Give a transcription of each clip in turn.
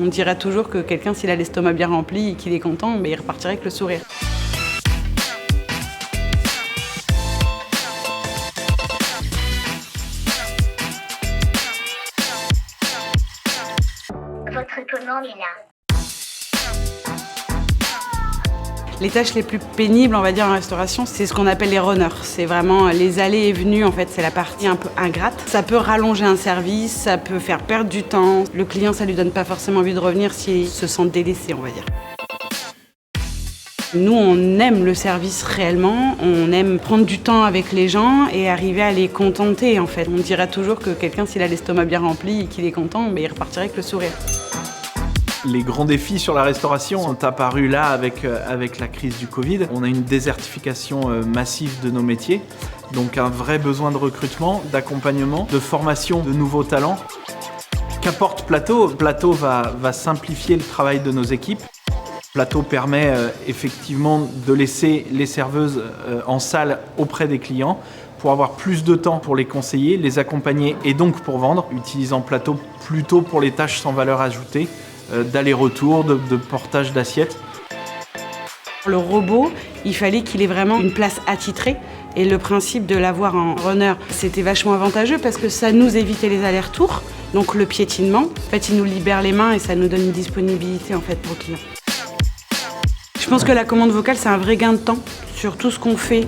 On dirait toujours que quelqu'un, s'il a l'estomac bien rempli et qu'il est content, il repartirait avec le sourire. Votre commande est là. Les tâches les plus pénibles, on va dire, en restauration, c'est ce qu'on appelle les runners. C'est vraiment les allées et venues, en fait, c'est la partie un peu ingrate. Ça peut rallonger un service, ça peut faire perdre du temps. Le client, ça lui donne pas forcément envie de revenir s'il se sent délaissé, on va dire. Nous, on aime le service réellement, on aime prendre du temps avec les gens et arriver à les contenter, en fait. On dirait toujours que quelqu'un, s'il a l'estomac bien rempli et qu'il est content, il repartirait avec le sourire. Les grands défis sur la restauration sont apparus là avec la crise du Covid. On a une désertification massive de nos métiers, donc un vrai besoin de recrutement, d'accompagnement, de formation de nouveaux talents. Qu'apporte Plateau ? Plateau va simplifier le travail de nos équipes. Plateau permet effectivement de laisser les serveuses en salle auprès des clients pour avoir plus de temps pour les conseiller, les accompagner et donc pour vendre, utilisant Plateau plutôt pour les tâches sans valeur ajoutée, d'aller-retour, de portage d'assiettes. Le robot, il fallait qu'il ait vraiment une place attitrée. Et le principe de l'avoir en runner, c'était vachement avantageux parce que ça nous évitait les allers-retours, donc le piétinement. En fait, il nous libère les mains et ça nous donne une disponibilité en fait, pour le client. Je pense que la commande vocale, c'est un vrai gain de temps sur tout ce qu'on fait.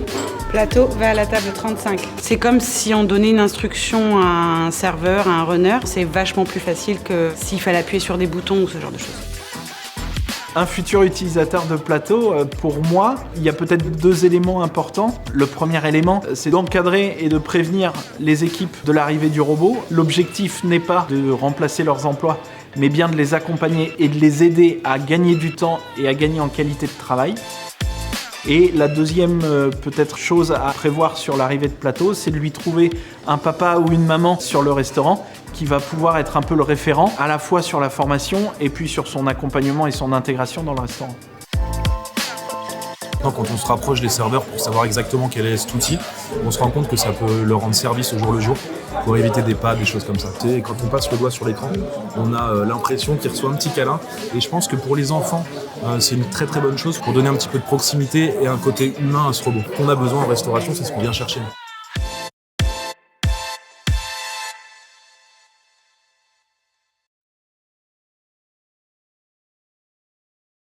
Plateau va à la table 35. C'est comme si on donnait une instruction à un serveur, à un runner. C'est vachement plus facile que s'il fallait appuyer sur des boutons ou ce genre de choses. Un futur utilisateur de Plateau, pour moi, il y a peut-être deux éléments importants. Le premier élément, c'est d'encadrer et de prévenir les équipes de l'arrivée du robot. L'objectif n'est pas de remplacer leurs emplois, mais bien de les accompagner et de les aider à gagner du temps et à gagner en qualité de travail. Et la deuxième peut-être chose à prévoir sur l'arrivée de Plateau, c'est de lui trouver un papa ou une maman sur le restaurant qui va pouvoir être un peu le référent, à la fois sur la formation et puis sur son accompagnement et son intégration dans le restaurant. Quand on se rapproche des serveurs pour savoir exactement quel est cet outil, on se rend compte que ça peut leur rendre service au jour le jour pour éviter des pas, des choses comme ça. Et quand on passe le doigt sur l'écran, on a l'impression qu'il reçoit un petit câlin. Et je pense que pour les enfants, c'est une très très bonne chose pour donner un petit peu de proximité et un côté humain à ce robot. Qu'on a besoin en restauration, c'est ce qu'on vient chercher.